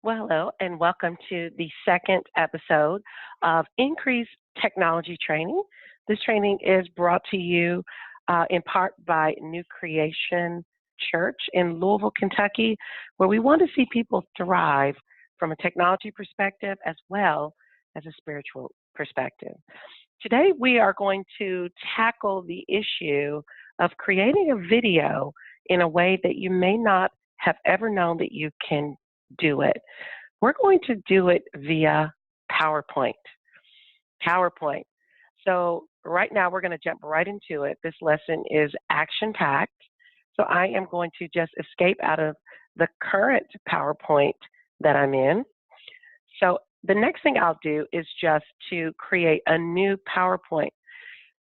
Well, hello, and welcome to the second episode of NCrease Technology Training. This training is brought to you in part by New Creation Church in Louisville, Kentucky, where we want to see people thrive from a technology perspective as well as a spiritual perspective. Today, we are going to tackle the issue of creating a video in a way that you may not have ever known that you can do it. We're going to do it via PowerPoint. PowerPoint. So right now we're going to jump right into it. This lesson is action-packed. So I am going to just escape out of the current PowerPoint that I'm in. So the next thing I'll do is just to create a new PowerPoint.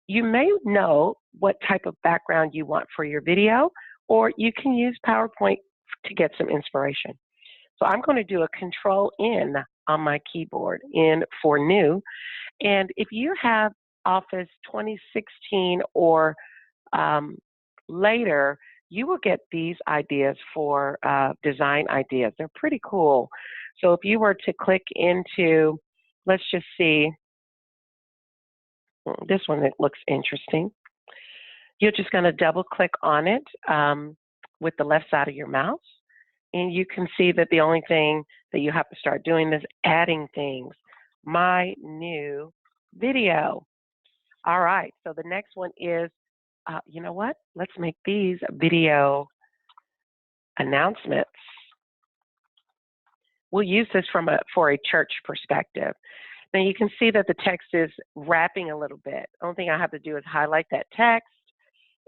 You may know what type of background you want for your video, or you can use PowerPoint to get some inspiration. So I'm going to do a Control-N on my keyboard, N for new. And if you have Office 2016 or later, you will get these ideas for design ideas. They're pretty cool. So if you were to click into, let's just see, this one that looks interesting. You're just going to double click on it with the left side of your mouse. And you can see that the only thing that you have to start doing is adding things. My new video. All right, so the next one is, you know what? Let's make these video announcements. We'll use this for a church perspective. Now you can see that the text is wrapping a little bit. The only thing I have to do is highlight that text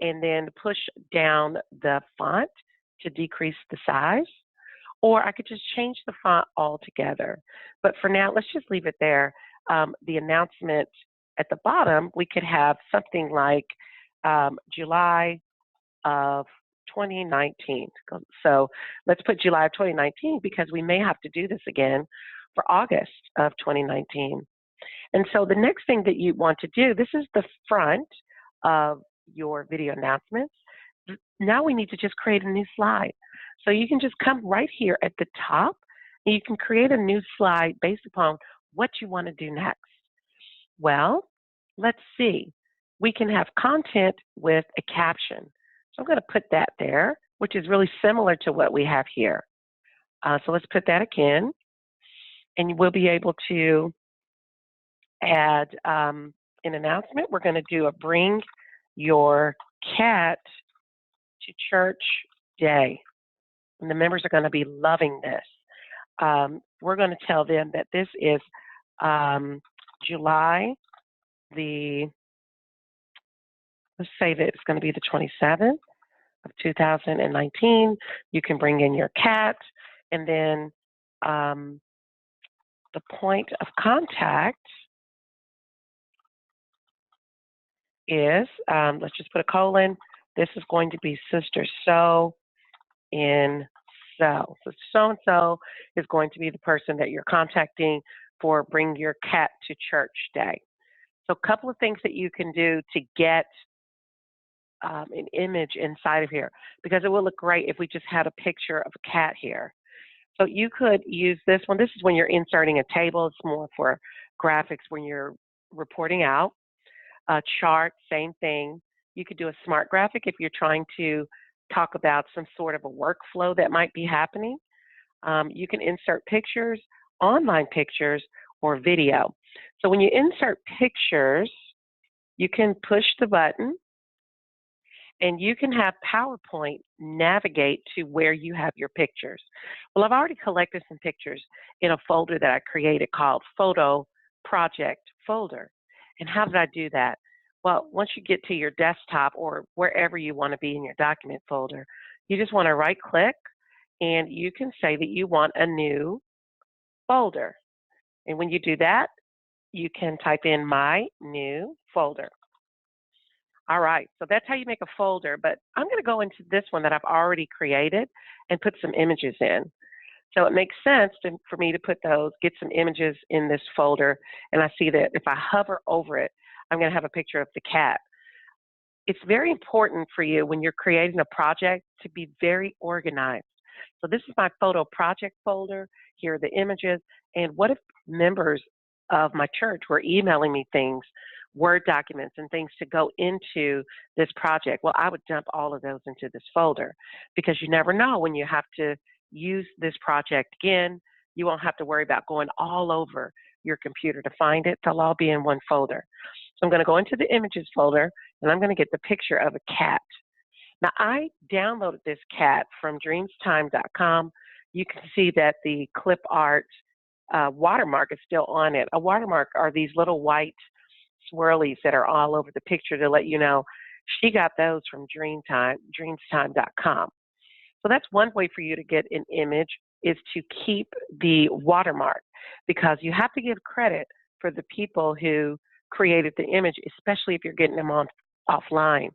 and then push down the font to decrease the size, or I could just change the font altogether. But for now, let's just leave it there. The announcement at the bottom, we could have something like July of 2019. So let's put July of 2019 because we may have to do this again for August of 2019. And so the next thing that you want to do, this is the front of your video announcements. Now we need to just create a new slide. So you can just come right here at the top and you can create a new slide based upon what you want to do next. Well, let's see. We can have content with a caption. So I'm going to put that there, which is really similar to what we have here. So let's put that again. And we'll be able to add an announcement. We're going to do a bring your cat to church day. And the members are going to be loving this. We're going to tell them that this is July let's say that it's going to be the 27th of 2019. You can bring in your cat, and then the point of contact is, let's just put a colon. This is going to be Sister So in so. So so-and-so is going to be the person that you're contacting for Bring Your Cat to Church Day. So a couple of things that you can do to get an image inside of here, because it will look great if we just had a picture of a cat here. So you could use this one. This is when you're inserting a table. It's more for graphics when you're reporting out. A chart, same thing. You could do a smart graphic if you're trying to talk about some sort of a workflow that might be happening. You can insert pictures, online pictures, or video. So when you insert pictures, you can push the button and you can have PowerPoint navigate to where you have your pictures. Well, I've already collected some pictures in a folder that I created called Photo Project Folder. And how did I do that? Well, once you get to your desktop or wherever you want to be in your document folder, you just want to right-click and you can say that you want a new folder. And when you do that, you can type in My New Folder. All right, so that's how you make a folder, but I'm going to go into this one that I've already created and put some images in. So it makes sense for me to put those, get some images in this folder, and I see that if I hover over it, I'm going to have a picture of the cat. It's very important for you when you're creating a project to be very organized. So this is my photo project folder. Here are the images. And what if members of my church were emailing me things, Word documents and things to go into this project? Well, I would dump all of those into this folder because you never know when you have to use this project again. You won't have to worry about going all over your computer to find it. They'll all be in one folder. So I'm going to go into the images folder and I'm going to get the picture of a cat. Now, I downloaded this cat from dreamstime.com. You can see that the clip art watermark is still on it. A watermark are these little white swirlies that are all over the picture to let you know she got those from dreamstime.com. So that's one way for you to get an image, is to keep the watermark, because you have to give credit for the people who created the image, especially if you're getting them offline.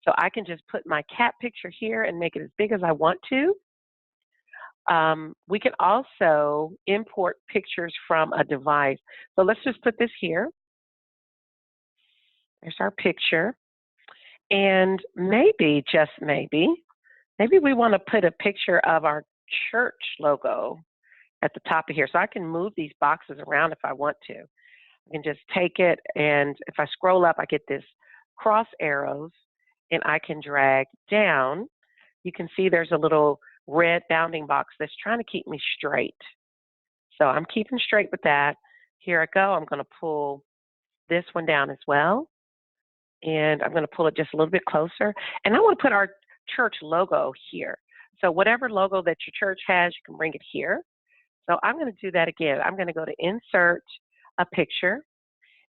So I can just put my cat picture here and make it as big as I want to. We can also import pictures from a device. So let's just put this here. There's our picture. And maybe, just maybe we want to put a picture of our church logo at the top of here. So I can move these boxes around if I want to. I can just take it, and if I scroll up, I get this cross arrows, and I can drag down. You can see there's a little red bounding box that's trying to keep me straight. So I'm keeping straight with that. Here I go. I'm going to pull this one down as well. And I'm going to pull it just a little bit closer. And I want to put our church logo here. So whatever logo that your church has, you can bring it here. So I'm going to do that again. I'm going to go to Insert a Picture,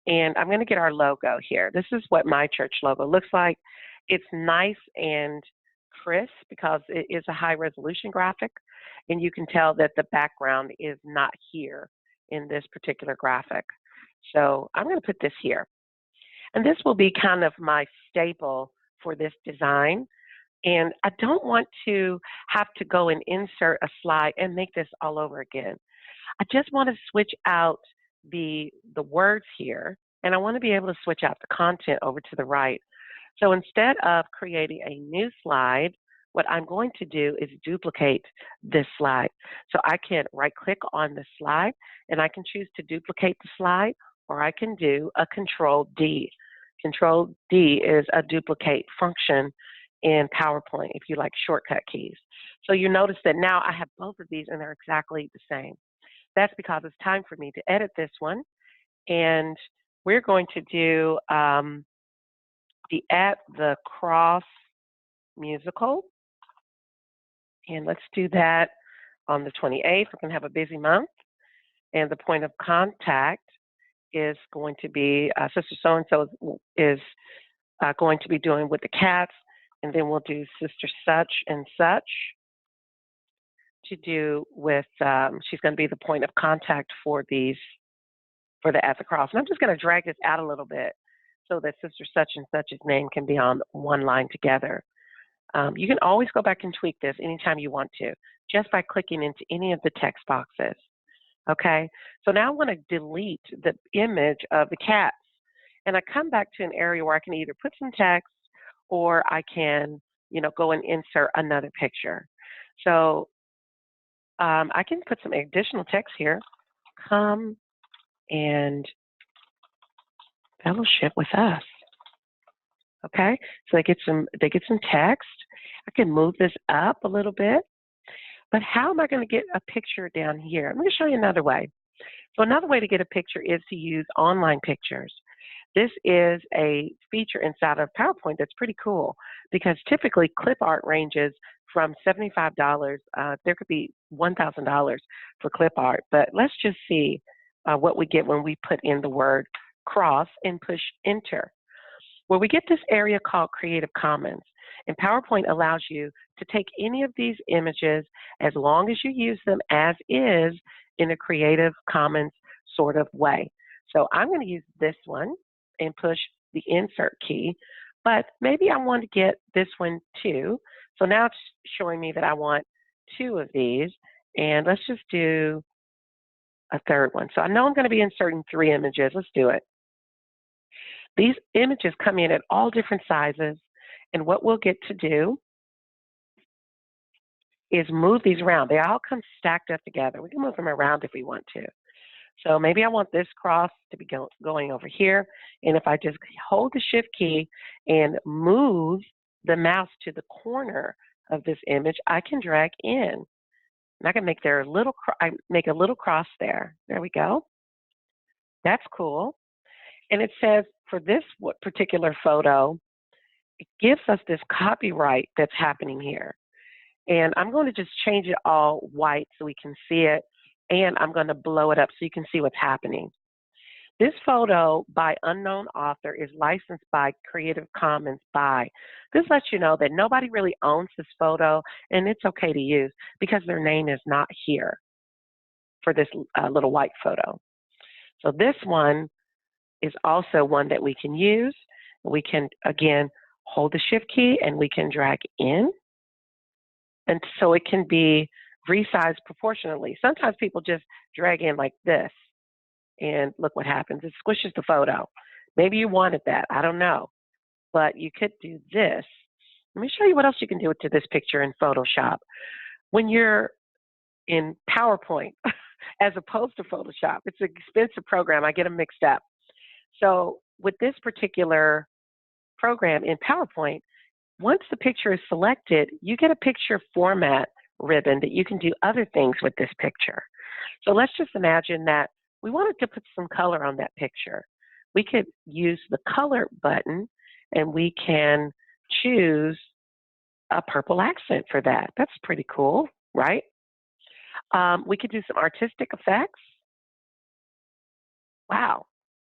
and I'm going to get our logo here. This is what my church logo looks like. It's nice and crisp because it is a high resolution graphic, and you can tell that the background is not here in this particular graphic. So I'm going to put this here. And this will be kind of my staple for this design. And I don't want to have to go and insert a slide and make this all over again. I just want to switch out the words here, and I want to be able to switch out the content over to the right. So instead of creating a new slide, what I'm going to do is duplicate this slide. So I can right-click on the slide, and I can choose to duplicate the slide, or I can do a Control-D. Control-D is a duplicate function in PowerPoint if you like shortcut keys. So you notice that now I have both of these, and they're exactly the same. That's because it's time for me to edit this one, and we're going to do the At the Cross musical, and let's do that on the 28th. We're going to have a busy month, and the point of contact is going to be Sister So-and-so is going to be doing with the cats, and then we'll do Sister Such and Such to do with, she's going to be the point of contact for the At the Cross. And I'm just going to drag this out a little bit so that Sister Such and Such's name can be on one line together. You can always go back and tweak this anytime you want to, just by clicking into any of the text boxes. Okay, so now I want to delete the image of the cats, and I come back to an area where I can either put some text or I can, go and insert another picture. So I can put some additional text here. Come and fellowship with us. Okay, so they get some text. I can move this up a little bit. But how am I going to get a picture down here? Let me show you another way. So another way to get a picture is to use online pictures. This is a feature inside of PowerPoint that's pretty cool, because typically clip art ranges from $75. There could be $1,000 for clip art. But let's just see what we get when we put in the word cross and push enter. Well, we get this area called Creative Commons. And PowerPoint allows you to take any of these images as long as you use them as is in a Creative Commons sort of way. So I'm going to use this one and push the insert key, but maybe I want to get this one too. So now it's showing me that I want two of these, and let's just do a third one. So I know I'm going to be inserting 3 images. Let's do it. These images come in at all different sizes. And what we'll get to do is move these around. They all come stacked up together. We can move them around if we want to. So maybe I want this cross to be going over here. And if I just hold the shift key and move the mouse to the corner of this image, I can drag in. And I can make make a little cross there. There we go. That's cool. And it says for this particular photo, it gives us this copyright that's happening here. And I'm going to just change it all white so we can see it. And I'm going to blow it up so you can see what's happening. This photo by unknown author is licensed by Creative Commons by. This lets you know that nobody really owns this photo, and it's okay to use because their name is not here for this little white photo. So this one is also one that we can use. We can, again, hold the shift key and we can drag in. And so it can be resized proportionally. Sometimes people just drag in like this and look what happens. It squishes the photo. Maybe you wanted that. I don't know. But you could do this. Let me show you what else you can do to this picture in Photoshop. When you're in PowerPoint, as opposed to Photoshop, it's an expensive program. I get them mixed up. So with this particular program in PowerPoint, once the picture is selected, you get a picture format ribbon that you can do other things with this picture. So let's just imagine that we wanted to put some color on that picture. We could use the color button and we can choose a purple accent for that. That's pretty cool, right? We could do some artistic effects. Wow,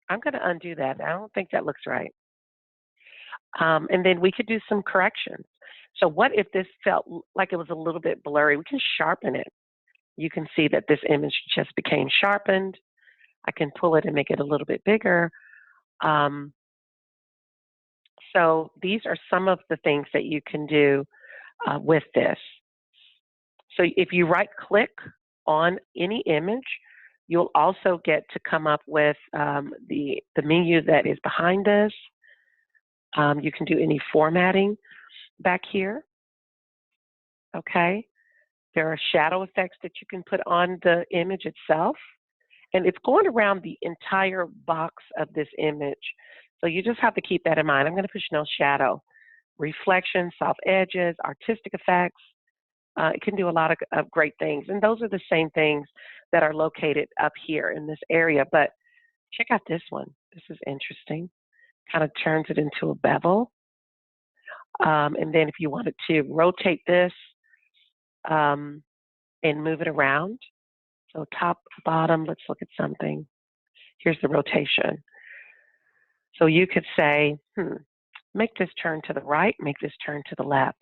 I'm going to undo that. I don't think that looks right. And then we could do some corrections. So what if this felt like it was a little bit blurry? We can sharpen it. You can see that this image just became sharpened. I can pull it and make it a little bit bigger. So these are some of the things that you can do with this. So if you right-click on any image, you'll also get to come up with the menu that is behind this. You can do any formatting back here. Okay. There are shadow effects that you can put on the image itself. And it's going around the entire box of this image. So you just have to keep that in mind. I'm going to push no shadow. Reflection, soft edges, artistic effects. It can do a lot of great things. And those are the same things that are located up here in this area. But check out this one. This is interesting. Kind of turns it into a bevel. And then if you wanted to rotate this and move it around. So top, bottom, let's look at something. Here's the rotation. So you could say, make this turn to the right, make this turn to the left.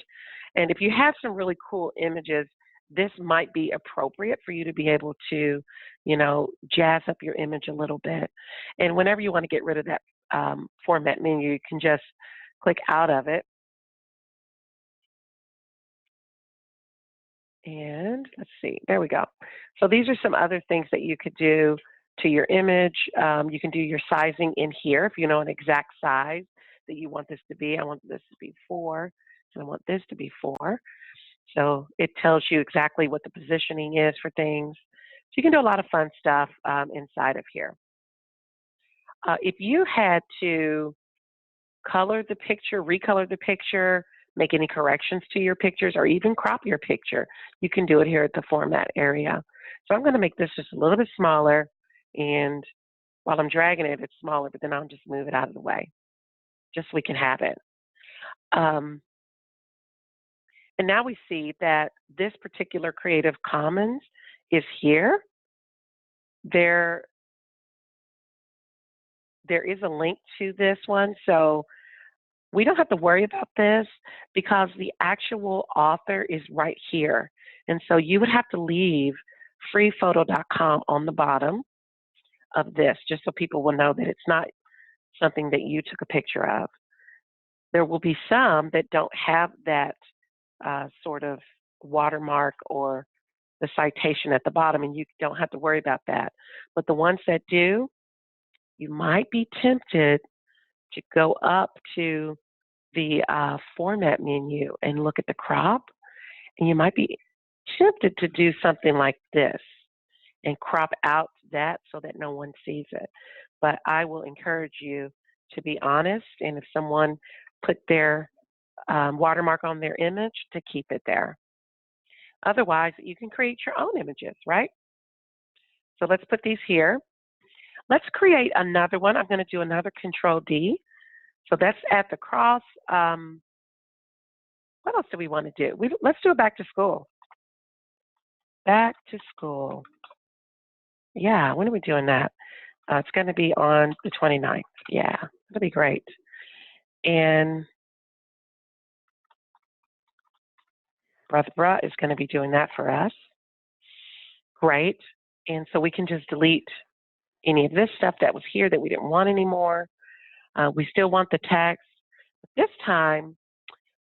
And if you have some really cool images, this might be appropriate for you to be able to, jazz up your image a little bit. And whenever you want to get rid of that format menu, you can just click out of it. And let's see, there we go. So these are some other things that you could do to your image. You can do your sizing in here if you know an exact size that you want this to be. I want this to be 4, and I want this to be 4. So it tells you exactly what the positioning is for things. So you can do a lot of fun stuff inside of here. If you had to color the picture, recolor the picture, make any corrections to your pictures, or even crop your picture, you can do it here at the format area. So I'm going to make this just a little bit smaller, and while I'm dragging it, it's smaller, but then I'll just move it out of the way, just so we can have it. And now we see that this particular Creative Commons is here. There is a link to this one, so we don't have to worry about this because the actual author is right here. And so you would have to leave freephoto.com on the bottom of this, just so people will know that it's not something that you took a picture of. There will be some that don't have that sort of watermark or the citation at the bottom, and you don't have to worry about that. But the ones that do, you might be tempted to go up to the format menu and look at the crop, and you might be tempted to do something like this and crop out that so that no one sees it. But I will encourage you to be honest, and if someone put their watermark on their image, to keep it there. Otherwise, you can create your own images, right? So let's put these here. Let's create another one. I'm going to do another Control D. So that's at the cross. What else do we want to do? Let's do a back to school. Back to school. Yeah, when are we doing that? It's going to be on the 29th. Yeah, that'll be great. And Brother Bruh is going to be doing that for us. Great. And so we can just delete any of this stuff that was here that we didn't want anymore. We still want the text. But this time,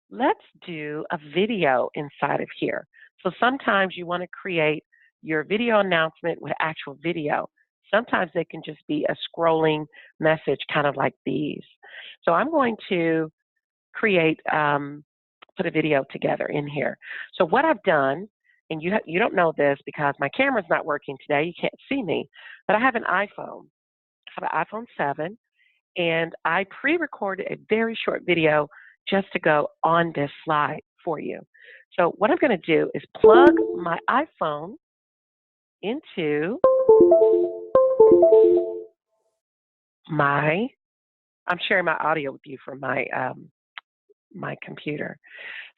let's do a video inside of here. So sometimes you want to create your video announcement with actual video. Sometimes they can just be a scrolling message, kind of like these. So I'm going to create, put a video together in here. So what I've done, and you don't know this because my camera's not working today, you can't see me, but I have an iPhone. I have an iPhone 7, and I pre-recorded a very short video just to go on this slide for you. So what I'm going to do is plug my iPhone into I'm sharing my audio with you from my my computer.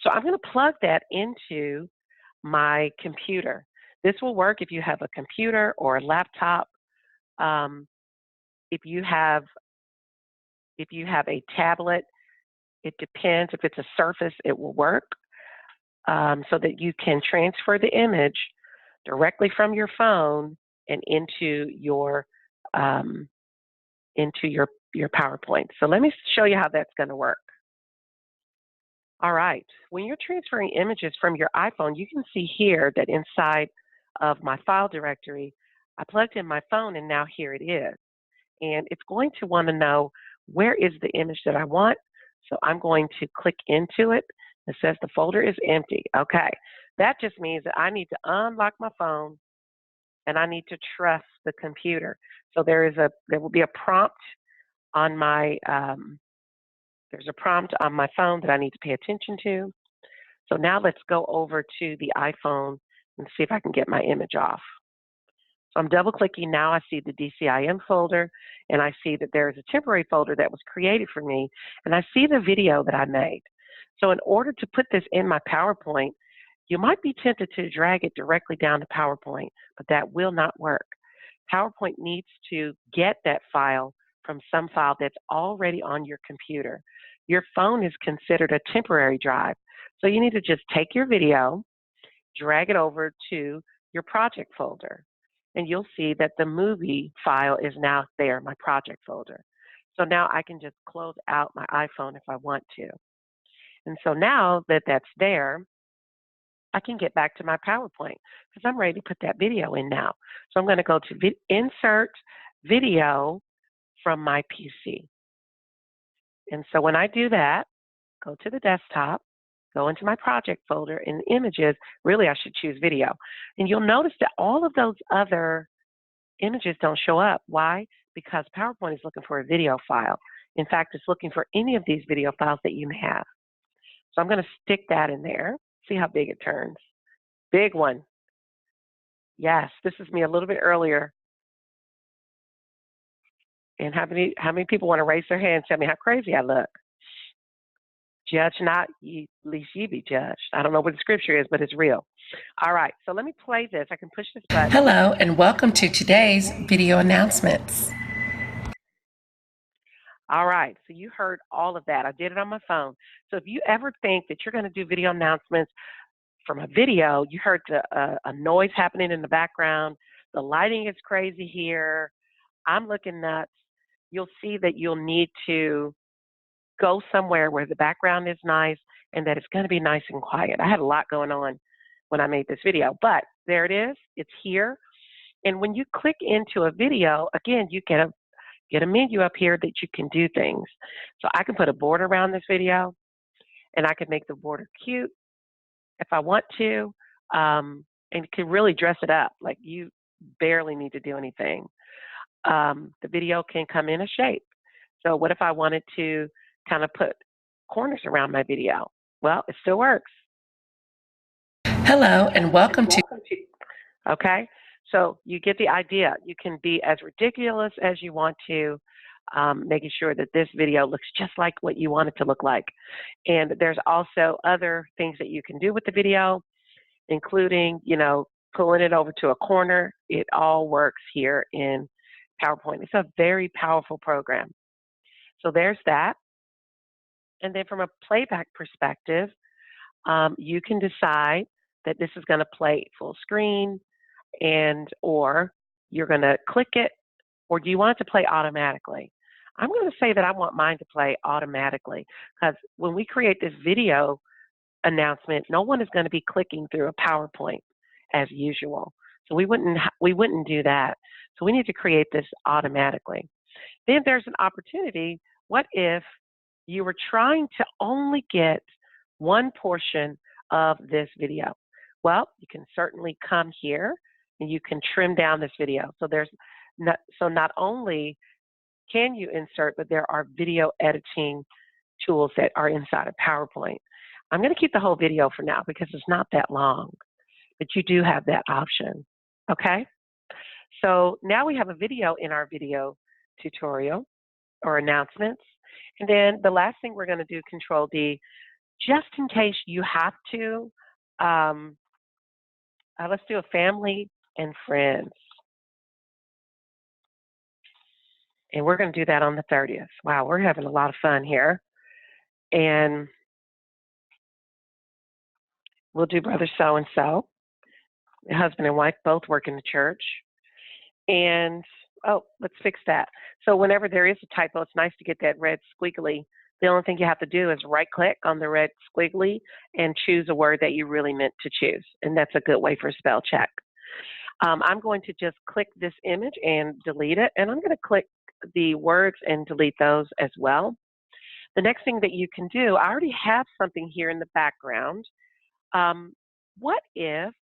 So I'm going to plug that into my computer. This will work if you have a computer or a laptop. If you have a tablet, it depends. If it's a Surface, it will work, so that you can transfer the image directly from your phone and into your PowerPoint. So let me show you how that's going to work. All right. When you're transferring images from your iPhone, you can see here that inside of my file directory, I plugged in my phone, and now here it is. And it's going to want to know, where is the image that I want? So I'm going to click into it. It says the folder is empty. Okay. That just means that I need to unlock my phone, and I need to trust the computer. So there will be a prompt on my there's a prompt on my phone that I need to pay attention to. So now let's go over to the iPhone and see if I can get my image off. So I'm double clicking now. I see the DCIM folder, and I see that there is a temporary folder that was created for me, and I see the video that I made. So in order to put this in my PowerPoint, you might be tempted to drag it directly down to PowerPoint, but that will not work. PowerPoint needs to get that file from some file that's already on your computer. Your phone is considered a temporary drive. So you need to just take your video, drag it over to your project folder, and you'll see that the movie file is now there, my project folder. So now I can just close out my iPhone if I want to. And so now that that's there, I can get back to my PowerPoint because I'm ready to put that video in now. So I'm going to go to Insert Video from my PC. And so when I do that, go to the desktop, go into my project folder, in Images, really I should choose Video. And you'll notice that all of those other images don't show up. Why? Because PowerPoint is looking for a video file. In fact, it's looking for any of these video files that you may have. So I'm going to stick that in there. See how big it turns. Big one. Yes, this is me a little bit earlier. And how many people want to raise their hand and tell me how crazy I look? Judge not, lest ye be judged. I don't know what the scripture is, but it's real. All right, so let me play this. I can push this button. Hello, and welcome to today's video announcements. All right, so you heard all of that. I did it on my phone. So if you ever think that you're going to do video announcements from a video, you heard a noise happening in the background, the lighting is crazy here, I'm looking nuts, you'll see that you'll need to go somewhere where the background is nice and that it's going to be nice and quiet. I had a lot going on when I made this video, but there it is. It's here. And when you click into a video, again, you get a menu up here that you can do things. So I can put a border around this video, and I can make the border cute if I want to. and can really dress it up. Like you barely need to do anything. The video can come in a shape. So what if I wanted to kind of put corners around my video? Well, it still works. Hello, and welcome to. Okay, so you get the idea. You can be as ridiculous as you want to, making sure that this video looks just like what you want it to look like. And there's also other things that you can do with the video, including, pulling it over to a corner. It all works here in PowerPoint. It's a very powerful program. So there's that. And then from a playback perspective, you can decide that this is going to play full screen, or you're going to click it, or do you want it to play automatically? I'm going to say that I want mine to play automatically, because when we create this video announcement, no one is going to be clicking through a PowerPoint as usual. So we wouldn't do that. So we need to create this automatically. Then there's an opportunity. What if you were trying to only get one portion of this video? Well, you can certainly come here and you can trim down this video. So not only can you insert, but there are video editing tools that are inside of PowerPoint. I'm going to keep the whole video for now because it's not that long, but you do have that option. Okay? So now we have a video in our video tutorial or announcements. And then the last thing we're going to do, Control D, just in case you have to, let's do a family and friends. And we're going to do that on the 30th. Wow, we're having a lot of fun here. And we'll do brother so-and-so. Husband and wife both work in the church. And, let's fix that. So whenever there is a typo, it's nice to get that red squiggly. The only thing you have to do is right-click on the red squiggly and choose a word that you really meant to choose. And that's a good way for a spell check. I'm going to just click this image and delete it. And I'm going to click the words and delete those as well. The next thing that you can do, I already have something here in the background. What if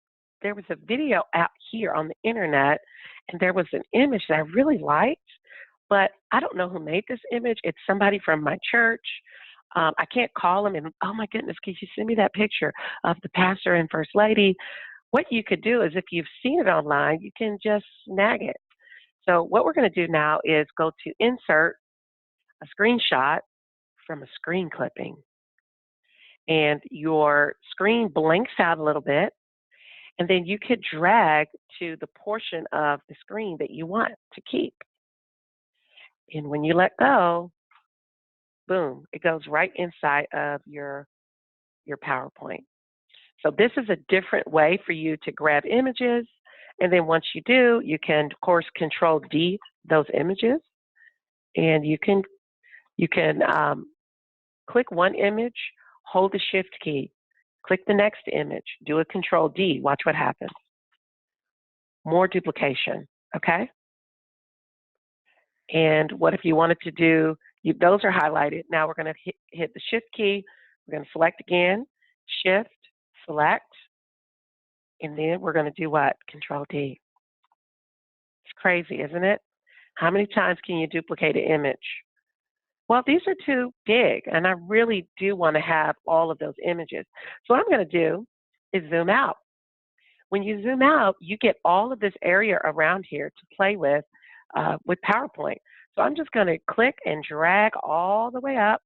there was a video out here on the internet and there was an image that I really liked, but I don't know who made this image. It's somebody from my church. I can't call them and, oh my goodness, can you send me that picture of the pastor and first lady? What you could do is if you've seen it online, you can just snag it. So what we're going to do now is go to Insert, a screenshot from a screen clipping. And your screen blanks out a little bit. And then you could drag to the portion of the screen that you want to keep. And when you let go, boom, it goes right inside of your PowerPoint. So this is a different way for you to grab images. And then once you do, you can, of course, Control D those images. And you can click one image, hold the Shift key, click the next image, do a Control D, watch what happens. More duplication, okay? And what if you wanted to do, those are highlighted. Now we're going to hit the Shift key. We're going to select again, Shift, select, and then we're going to do what? Control D. It's crazy, isn't it? How many times can you duplicate an image? Well, these are too big, and I really do want to have all of those images. So what I'm going to do is zoom out. When you zoom out, you get all of this area around here to play with PowerPoint. So I'm just going to click and drag all the way up.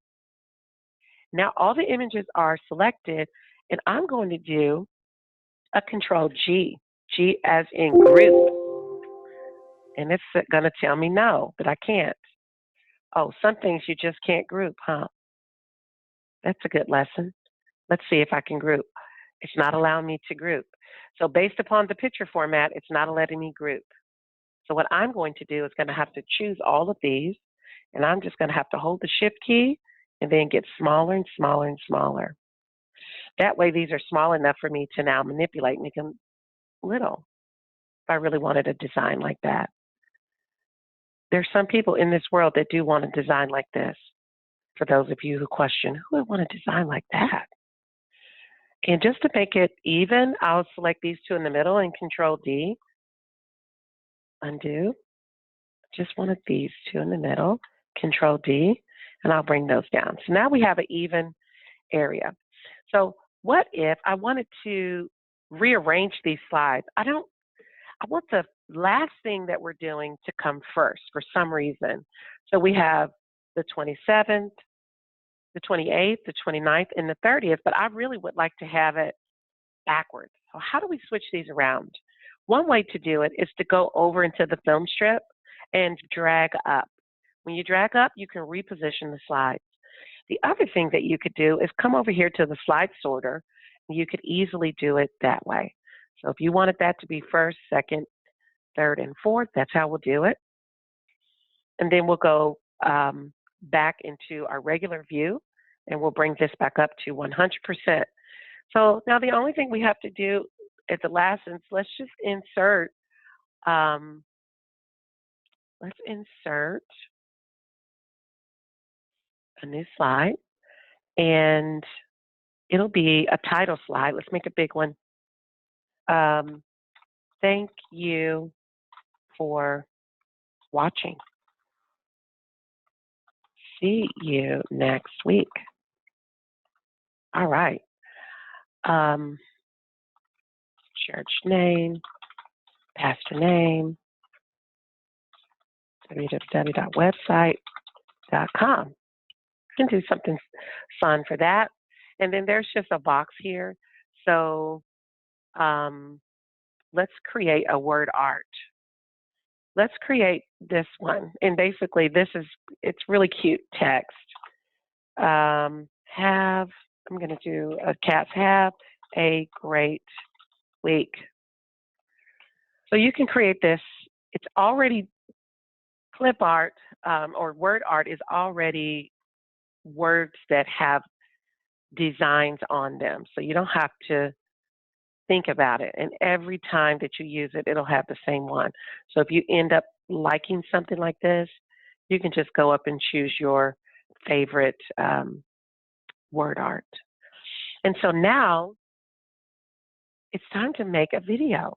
Now all the images are selected, and I'm going to do a Control G, G as in group. And it's going to tell me no, that I can't. Oh, some things you just can't group, huh? That's a good lesson. Let's see if I can group. It's not allowing me to group. So based upon the picture format, it's not letting me group. So what I'm going to do is going to have to choose all of these, and I'm just going to have to hold the Shift key and then get smaller and smaller and smaller. That way these are small enough for me to now manipulate, make them little if I really wanted a design like that. There's some people in this world that do want a design like this. For those of you who question, who would want a design like that? And just to make it even, I'll select these two in the middle and Control D. Undo. Just one of these two in the middle, Control D, and I'll bring those down. So now we have an even area. So what if I wanted to rearrange these slides? I want the last thing that we're doing to come first for some reason. So we have the 27th, the 28th, the 29th, and the 30th, but I really would like to have it backwards. So how do we switch these around? One way to do it is to go over into the film strip and drag up. When you drag up, you can reposition the slides. The other thing that you could do is come over here to the slide sorter, and you could easily do it that way. So if you wanted that to be first, second, third, and fourth, that's how we'll do it. And then we'll go back into our regular view, and we'll bring this back up to 100%. So now the only thing we have to do at the last is let's just insert, let's insert a new slide, and it'll be a title slide. Let's make a big one. Thank you for watching. See you next week. All right. Church name, pastor name, www.website.com. You can do something fun for that. And then there's just a box here. So let's create a word art. Let's create this one. And basically it's really cute text. I'm going to do a cats have a great week. So you can create this. It's already clip art or word art is already words that have designs on them. So you don't have to think about it. And every time that you use it, it'll have the same one. So if you end up liking something like this, you can just go up and choose your favorite word art. And so now it's time to make a video.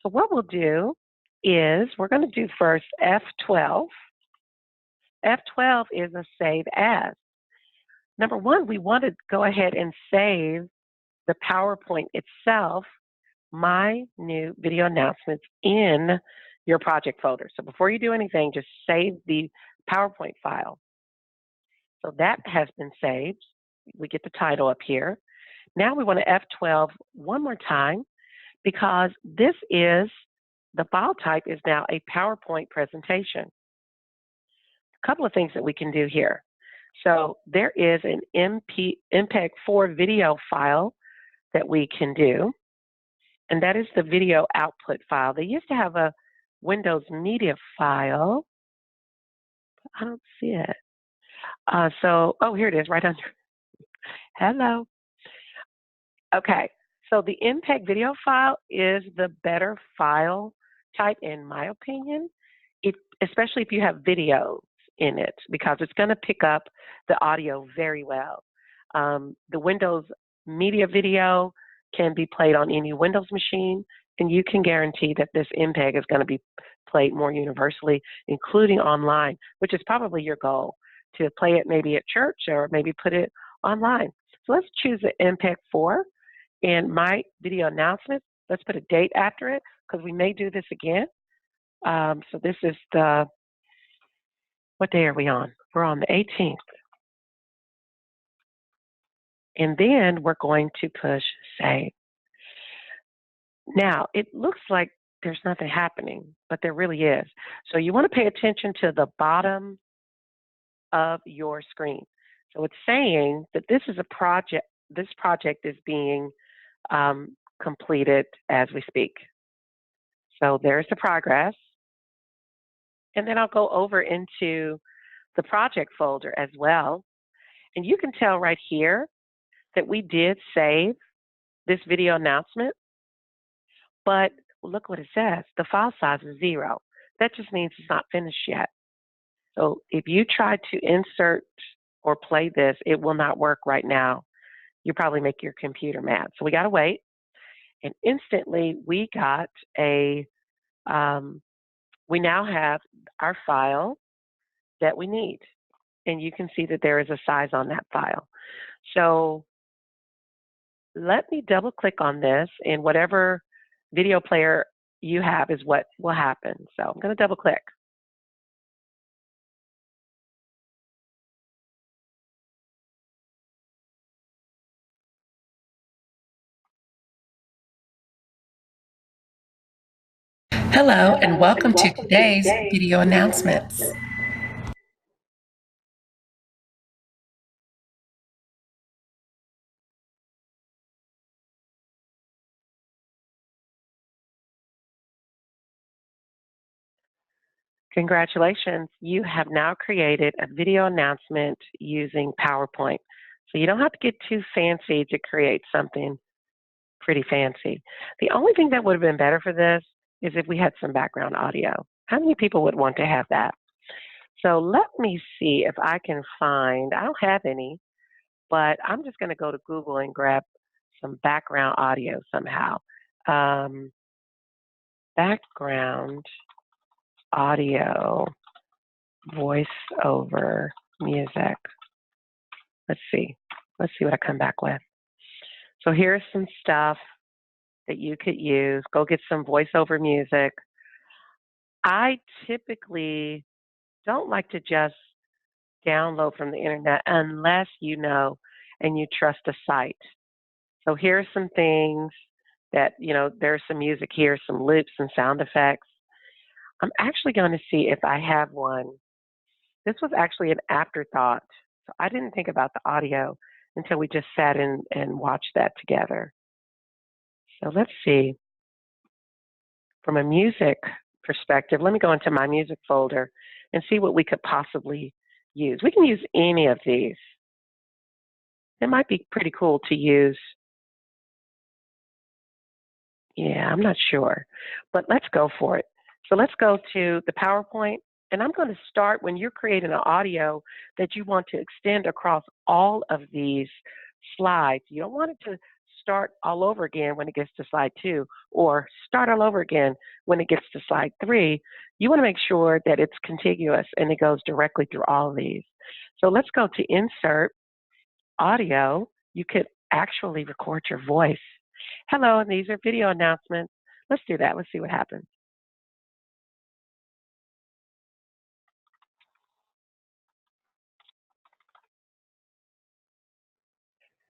So what we'll do is we're going to do first F12. F12 is a save as. Number one, we want to go ahead and save the PowerPoint itself, my new video announcements, in your project folder. So before you do anything, just save the PowerPoint file. So that has been saved. We get the title up here. Now we want to F12 one more time because this is, the file type is now a PowerPoint presentation. A couple of things that we can do here. So there is an MPEG-4 video file that we can do, and that is the video output file. They used to have a Windows Media file. I don't see it. Oh, here it is, right under. Hello. Okay, so the MPEG video file is the better file type, in my opinion, especially if you have videos in it, because it's going to pick up the audio very well. The Windows Media video can be played on any Windows machine, and you can guarantee that this MPEG is going to be played more universally, including online, which is probably your goal, to play it maybe at church or maybe put it online. So let's choose the MPEG-4 and my video announcements. Let's put a date after it because we may do this again. So this is what day are we on? We're on the 18th. And then we're going to push save. Now, it looks like there's nothing happening, but there really is. So you want to pay attention to the bottom of your screen. So it's saying that this is a project, this project is being completed as we speak. So there's the progress. And then I'll go over into the project folder as well. And you can tell right here that we did save this video announcement, but look what it says. The file size is 0. That just means it's not finished yet. So if you try to insert or play this, it will not work right now. you probably make your computer mad. So we got to wait. And instantly we got we now have our file that we need. And you can see that there is a size on that file. So let me double click on this, and whatever video player you have is what will happen. So I'm going to double click. Hello, and welcome to today's video announcements. Congratulations, you have now created a video announcement using PowerPoint. So you don't have to get too fancy to create something pretty fancy. The only thing that would have been better for this is if we had some background audio. How many people would want to have that? So let me see if I can find, I don't have any, but I'm just going to go to Google and grab some background audio somehow. Background audio, voiceover music. Let's see what I come back with. So here's some stuff that you could use. Go get some voiceover music. I typically don't like to just download from the internet unless you know and you trust a site. So here's some things that, there's some music here, some loops and sound effects. I'm actually going to see if I have one. This was actually an afterthought. So I didn't think about the audio until we just sat in and watched that together. So let's see. From a music perspective, let me go into my music folder and see what we could possibly use. We can use any of these. It might be pretty cool to use. Yeah, I'm not sure, but let's go for it. So let's go to the PowerPoint, and I'm going to start when you're creating an audio that you want to extend across all of these slides. You don't want it to start all over again when it gets to slide 2, or start all over again when it gets to slide 3. You want to make sure that it's contiguous and it goes directly through all of these. So let's go to Insert, Audio. You could actually record your voice. Hello, and these are video announcements. Let's do that. Let's see what happens.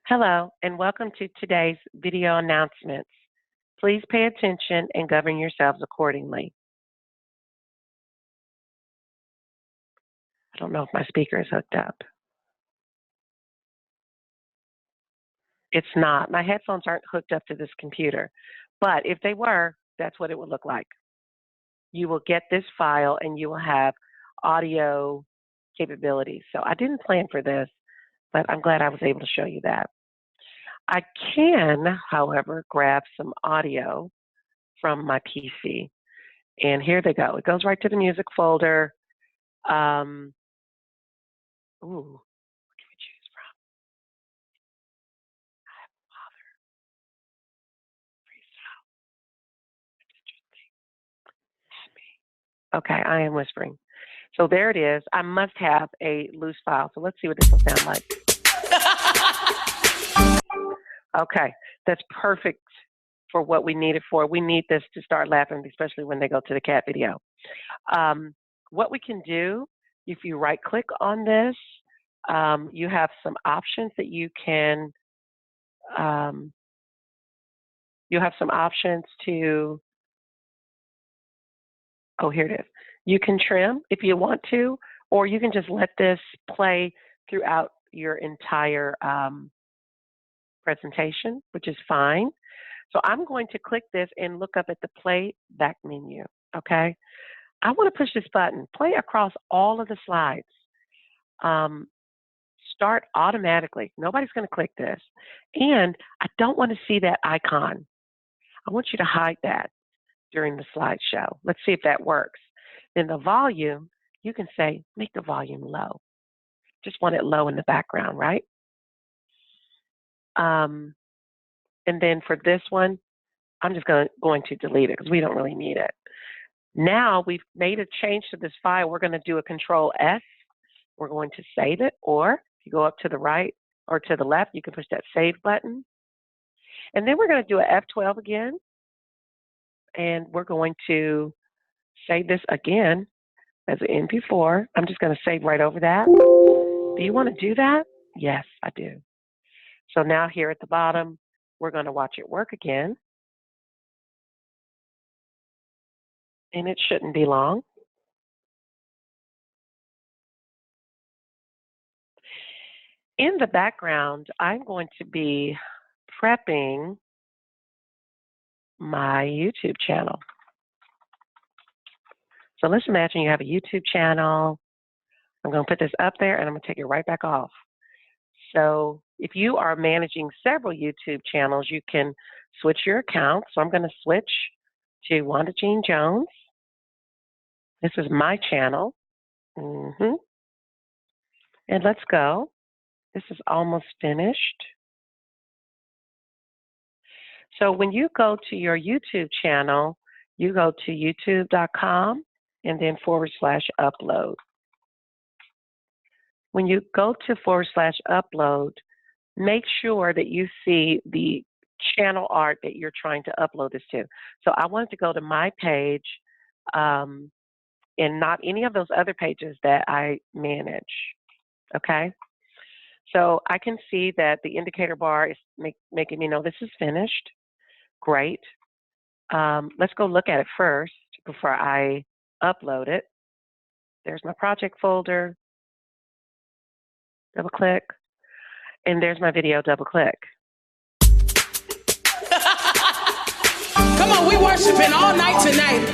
Hello, and welcome to today's video announcements. Please pay attention and govern yourselves accordingly. I don't know if my speaker is hooked up. It's not. My headphones aren't hooked up to this computer, but if they were, that's what it would look like. You will get this file and you will have audio capabilities. So I didn't plan for this, but I'm glad I was able to show you that. I can, however, grab some audio from my PC. And here they go. It goes right to the music folder. Ooh, what can we choose from? Okay, I am whispering. So there it is. I must have a loose file. So let's see what this will sound like. Okay, that's perfect for what we need it for. We need this to start laughing, especially when they go to the cat video. What we can do, if you right click on this, you have some options that you can, you have some options to, oh, here it is. You can trim if you want to, or you can just let this play throughout your entire presentation, which is fine. So I'm going to click this and look up at the playback menu, okay? I want to push this button, play across all of the slides. Start automatically. Nobody's going to click this. And I don't want to see that icon. I want you to hide that during the slideshow. Let's see if that works. Then the volume, you can say, make the volume low. Just want it low in the background, right? And then for this one, I'm just going to delete it because we don't really need it. Now we've made a change to this file. We're going to do a Control S. We're going to save it, or if you go up to the right or to the left, you can push that Save button. And then we're going to do an F12 again, and we're going to save this again as an MP4. I'm just going to save right over that. Do you want to do that? Yes, I do. So now here at the bottom, we're going to watch it work again. And it shouldn't be long. In the background, I'm going to be prepping my YouTube channel. So let's imagine you have a YouTube channel. I'm going to put this up there and I'm going to take it right back off. So if you are managing several YouTube channels, you can switch your account. So I'm going to switch to Wanda Jean Jones. This is my channel. And let's go. This is almost finished. So when you go to your YouTube channel, you go to youtube.com and then /upload. When you go to /upload, make sure that you see the channel art that you're trying to upload this to. So I wanted to go to my page and not any of those other pages that I manage, okay? So I can see that the indicator bar is making me know this is finished. Great. Let's go look at it first before I upload it. There's my project folder. Double click. And there's my video, double click. Come on, we worshiping all night tonight.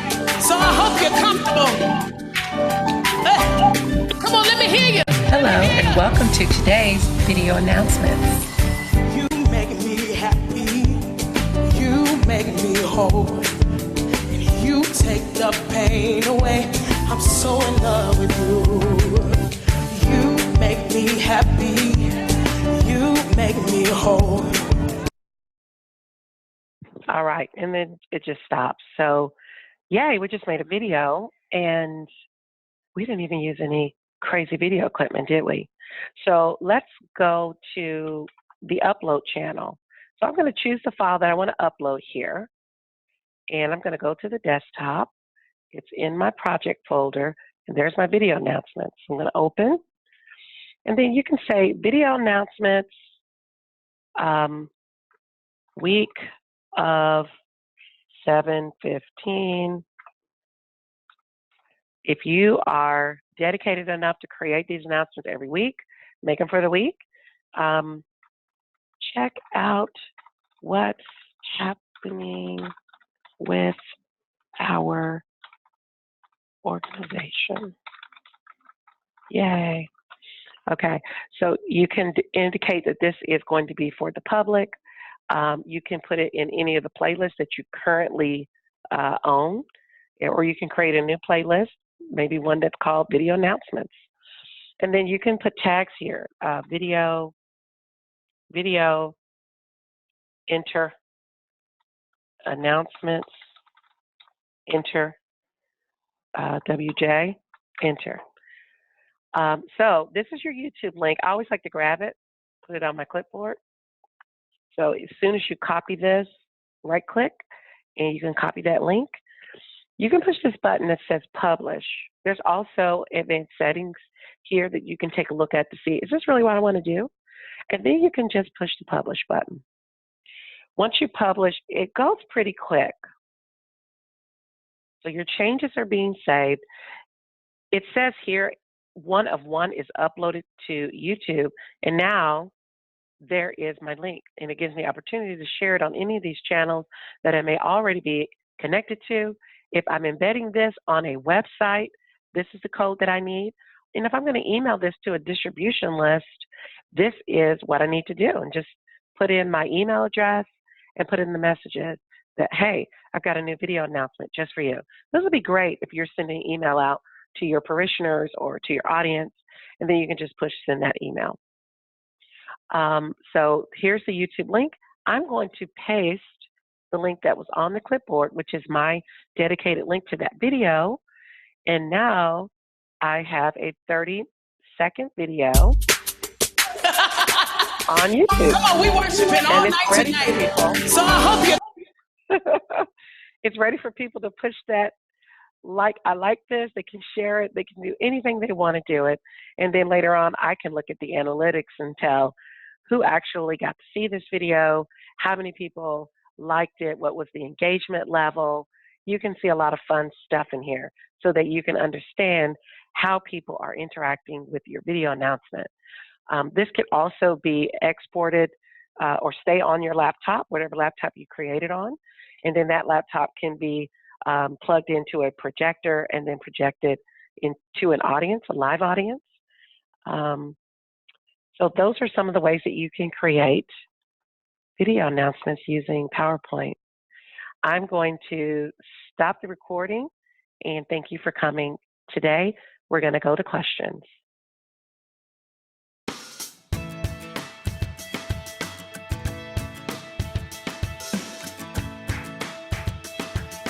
So I hope you're comfortable. Come on, let me hear you. Hello, and welcome to today's video announcements. You make me happy. You make me whole. And you take the pain away. I'm so in love with you. You make me happy. You make me whole. All right, and then it just stops. So, yay, we just made a video, and we didn't even use any crazy video equipment, did we? So let's go to the upload channel. So I'm going to choose the file that I want to upload here, and I'm going to go to the desktop. It's in my project folder, and there's my video announcements. I'm going to open, and then you can say video announcements, week of 7/15. If you are dedicated enough to create these announcements every week, make them for the week. Check out what's happening with our organization. Yay. Okay, so you can indicate that this is going to be for the public. You can put it in any of the playlists that you currently own, or you can create a new playlist, maybe one that's called video announcements. And then you can put tags here, video, enter, announcements, enter, WJ, enter. So this is your YouTube link. I always like to grab it, put it on my clipboard. So as soon as you copy this, right click, and you can copy that link. You can push this button that says publish. There's also advanced settings here that you can take a look at to see, is this really what I want to do? And then you can just push the publish button. Once you publish, it goes pretty quick. So your changes are being saved. It says here, 1 of 1 is uploaded to YouTube, and now there is my link, and it gives me the opportunity to share it on any of these channels that I may already be connected to. If I'm embedding this on a website, this is the code that I need. And if I'm going to email this to a distribution list, this is what I need to do, and just put in my email address and put in the messages that, hey, I've got a new video announcement just for you. This would be great if you're sending email out to your parishioners or to your audience, and then you can just push send that email. So here's the YouTube link. I'm going to paste the link that was on the clipboard, which is my dedicated link to that video. And now I have a 30-second video on YouTube. Come on, we worshiping all night tonight. So I hope you. It's ready for people to push that. Like, I like this. They can share it. They can do anything they want to do it. And then later on, I can look at the analytics and tell who actually got to see this video, how many people liked it, what was the engagement level. You can see a lot of fun stuff in here so that you can understand how people are interacting with your video announcement. This could also be exported or stay on your laptop, whatever laptop you created on. And then that laptop can be plugged into a projector and then projected into an audience, a live audience. So those are some of the ways that you can create video announcements using PowerPoint. I'm going to stop the recording and thank you for coming today. We're going to go to questions.